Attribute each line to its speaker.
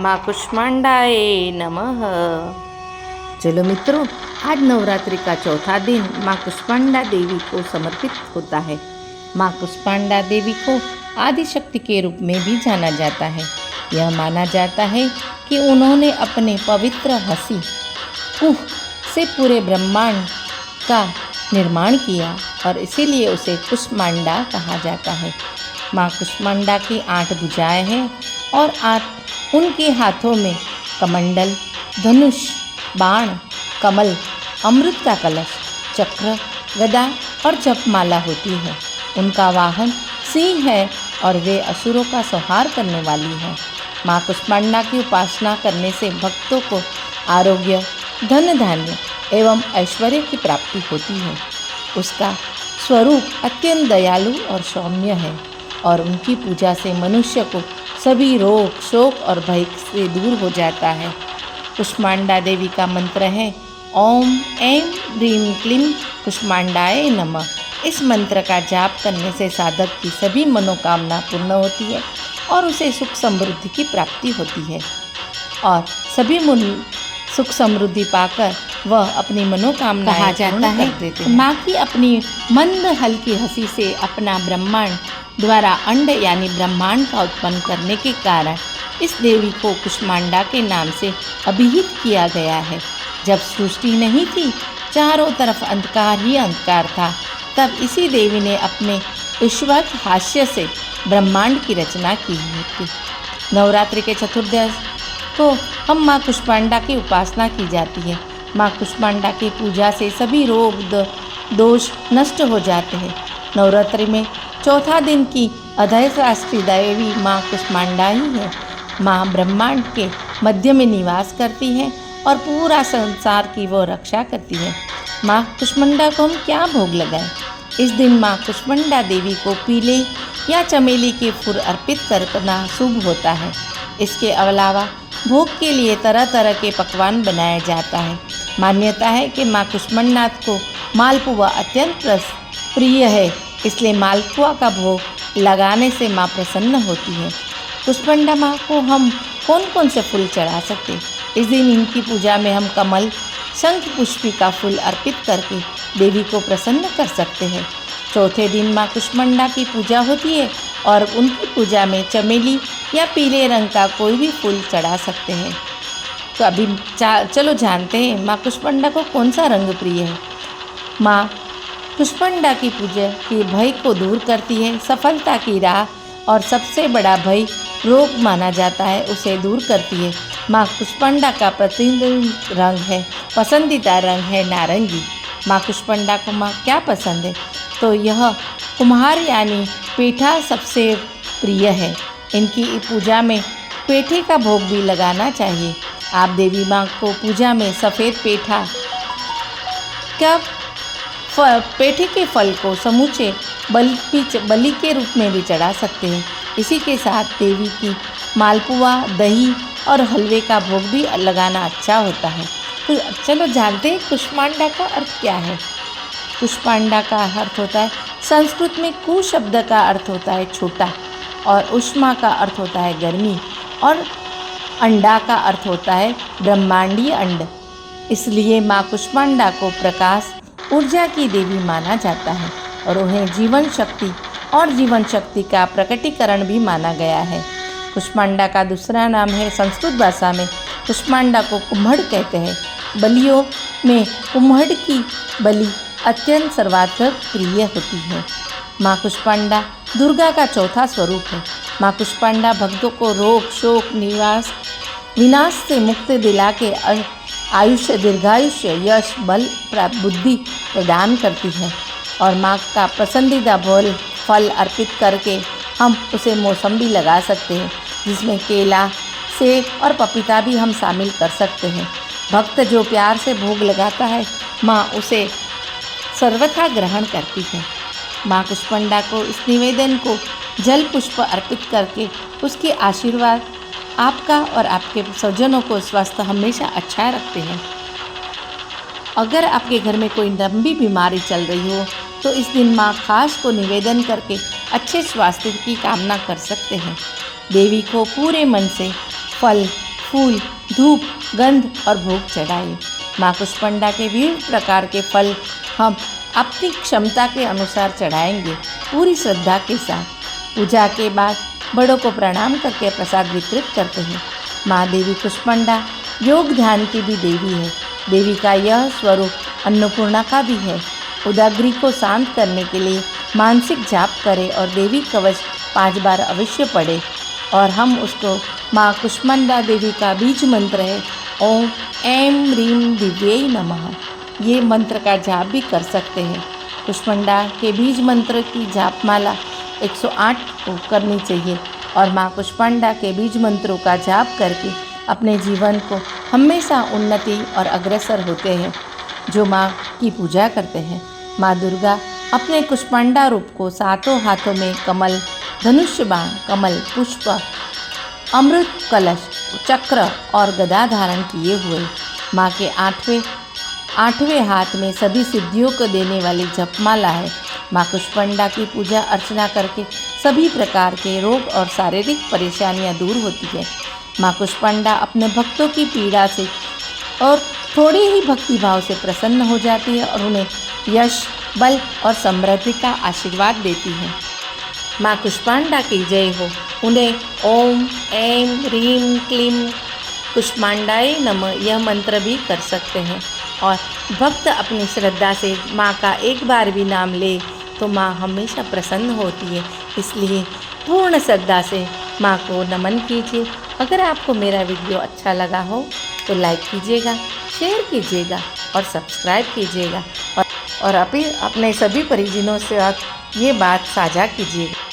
Speaker 1: माँ कुष्मांडाए नमः। चलो मित्रों, आज नवरात्रि का चौथा दिन माँ कुष्मांडा देवी को समर्पित होता है। माँ कुष्मांडा देवी को आदिशक्ति के रूप में भी जाना जाता है। यह माना जाता है कि उन्होंने अपने पवित्र हंसी कुह से पूरे ब्रह्मांड का निर्माण किया और इसीलिए उसे कुष्मांडा कहा जाता है। माँ कुष्मांडा की 8 भुजाएं हैं और 8 उनके हाथों में कमंडल, धनुष, बाण, कमल, अमृत का कलश, चक्र, गदा और जपमाला होती है। उनका वाहन सिंह है और वे असुरों का संहार करने वाली है। माँ कुष्मांडा की उपासना करने से भक्तों को आरोग्य, धन धान्य एवं ऐश्वर्य की प्राप्ति होती है। उसका स्वरूप अत्यंत दयालु और सौम्य है और उनकी पूजा से मनुष्य को सभी रोग, शोक और भय से दूर हो जाता है। कुष्मांडा देवी का मंत्र है ओम ऐं ह्रीं क्लीं कुष्मांडाय नमः। इस मंत्र का जाप करने से साधक की सभी मनोकामना पूर्ण होती है और उसे सुख समृद्धि की प्राप्ति होती है और सभी सुख समृद्धि पाकर वह अपनी मनोकामनाएं कहा जाता है। माँ की अपनी मंद हल्की हंसी से अपना ब्रह्मांड द्वारा अंड यानी ब्रह्मांड का उत्पन्न करने के कारण इस देवी को कुष्मांडा के नाम से अभिहित किया गया है। जब सृष्टि नहीं थी, चारों तरफ अंधकार ही अंधकार था, तब इसी देवी ने अपने ईश्वर हास्य से ब्रह्मांड की रचना की थी। नवरात्रि के चतुर्दश को हम माँ कुष्मांडा की उपासना की जाती है। माँ कुष्मांडा की पूजा से सभी रोग दोष नष्ट हो जाते हैं। नवरात्रि में चौथा दिन की अधिष्ठात्री देवी माँ कुष्मांडा ही है। माँ ब्रह्मांड के मध्य में निवास करती है और पूरा संसार की वो रक्षा करती है। माँ कुष्मांडा को हम क्या भोग लगाएं? इस दिन माँ कुष्मांडा देवी को पीले या चमेली के फूल अर्पित करना शुभ होता है। इसके अलावा भोग के लिए तरह तरह के पकवान बनाया जाता है। मान्यता है कि माँ कुष्मांडा को मालपुआ अत्यंत प्रिय है, इसलिए मालपुआ का भोग लगाने से माँ प्रसन्न होती है। कुष्मांडा माँ को हम कौन कौन से फूल चढ़ा सकते हैं? इस दिन इनकी पूजा में हम कमल, शंख पुष्पी का फूल अर्पित करके देवी को प्रसन्न कर सकते हैं। चौथे दिन माँ कुष्मांडा की पूजा होती है और उनकी पूजा में चमेली या पीले रंग का कोई भी फूल चढ़ा सकते हैं। तो अभी चलो जानते हैं माँ कुष्मांडा को कौन सा रंग प्रिय है। माँ कुष्मांडा की पूजा की भय को दूर करती है। सफलता की राह और सबसे बड़ा भय रोग माना जाता है, उसे दूर करती है। माँ कुष्मांडा का पसंदीदा रंग है नारंगी। माँ कुष्मांडा को माँ क्या पसंद है? तो यह कुम्हार यानी पेठा सबसे प्रिय है। इनकी पूजा में पेठे का भोग भी लगाना चाहिए। आप देवी माँ को पूजा में सफ़ेद पेठे के फल को समूचे बलि के रूप में भी चढ़ा सकते हैं। इसी के साथ देवी की मालपुआ, दही और हलवे का भोग भी लगाना अच्छा होता है। तो चलो जानते हैं कुष्मांडा का अर्थ क्या है। कुष्मांडा का अर्थ होता है, संस्कृत में कु शब्द का अर्थ होता है छोटा और उष्मा का अर्थ होता है गर्मी और अंडा का अर्थ होता है ब्रह्मांडीय अंड। इसलिए माँ कुष्मांडा को प्रकाश, ऊर्जा की देवी माना जाता है और उन्हें जीवन शक्ति का प्रकटीकरण भी माना गया है। कुष्मांडा का दूसरा नाम है, संस्कृत भाषा में कुष्मांडा को कुम्हड़ कहते हैं। बलियों में कुम्हड़ की बलि अत्यंत सर्वाधिक प्रिय होती है। माँ कुष्मांडा दुर्गा का चौथा स्वरूप है। माँ कुष्मांडा भक्तों को रोग, शोक, विनाश से मुक्ति दिला के आयुष्य, दीर्घायुष्य, यश, बल, बुद्धि प्रदान करती है और माँ का पसंदीदा फल अर्पित करके हम उसे मौसम्बी लगा सकते हैं, जिसमें केला, सेब और पपीता भी हम शामिल कर सकते हैं। भक्त जो प्यार से भोग लगाता है, माँ उसे सर्वथा ग्रहण करती है। माँ कुष्मांडा को इस निवेदन को जल पुष्प अर्पित करके उसके आशीर्वाद आपका और आपके स्वजनों को स्वस्थ हमेशा अच्छा रखते हैं। अगर आपके घर में कोई लंबी बीमारी चल रही हो तो इस दिन माँ खास को निवेदन करके अच्छे स्वास्थ्य की कामना कर सकते हैं। देवी को पूरे मन से फल, फूल, धूप, गंध और भोग चढ़ाए। माँ कुष्मांडा के विभिन्न प्रकार के फल हम अपनी क्षमता के अनुसार चढ़ाएंगे, पूरी श्रद्धा के साथ। पूजा के बाद बड़ों को प्रणाम करके प्रसाद वितरित करते हैं। माँ देवी कुष्मांडा योग ध्यान की भी देवी है। देवी का यह स्वरूप अन्नपूर्णा का भी है। उदाग्री को शांत करने के लिए मानसिक जाप करें और देवी कवच 5 बार अवश्य पढ़े। और हम उसको माँ कुष्मांडा देवी का बीज मंत्र है ओम ऐं ह्रीं दिव्यै नमः, ये मंत्र का जाप भी कर सकते हैं। कुष्मांडा के बीज मंत्र की जापमाला 108 को करनी चाहिए और माँ कुष्मांडा के बीज मंत्रों का जाप करके अपने जीवन को हमेशा उन्नति और अग्रसर होते हैं। जो माँ की पूजा करते हैं, माँ दुर्गा अपने कुष्मांडा रूप को 7 हाथों में कमल, धनुष्य बाण, कमल, पुष्प, अमृत कलश, चक्र और गदा धारण किए हुए। माँ के 8वें हाथ में सभी सिद्धियों को देने वाली जपमाला है। माँ कुष्मांडा की पूजा अर्चना करके सभी प्रकार के रोग और शारीरिक परेशानियाँ दूर होती है। माँ कुष्मांडा अपने भक्तों की पीड़ा से और थोड़े ही भक्ति भाव से प्रसन्न हो जाती है और उन्हें यश, बल और समृद्धि का आशीर्वाद देती है। माँ कुष्मांडा की जय हो। उन्हें ओम ऐं ह्रीं क्लीं कुष्मांडाय नमः यह मंत्र भी कर सकते हैं। और भक्त अपनी श्रद्धा से माँ का एक बार भी नाम ले तो माँ हमेशा प्रसन्न होती है। इसलिए पूर्ण श्रद्धा से माँ को नमन कीजिए। अगर आपको मेरा वीडियो अच्छा लगा हो तो लाइक कीजिएगा, शेयर कीजिएगा और सब्सक्राइब कीजिएगा और अपने सभी परिजनों से ये बात साझा कीजिएगा।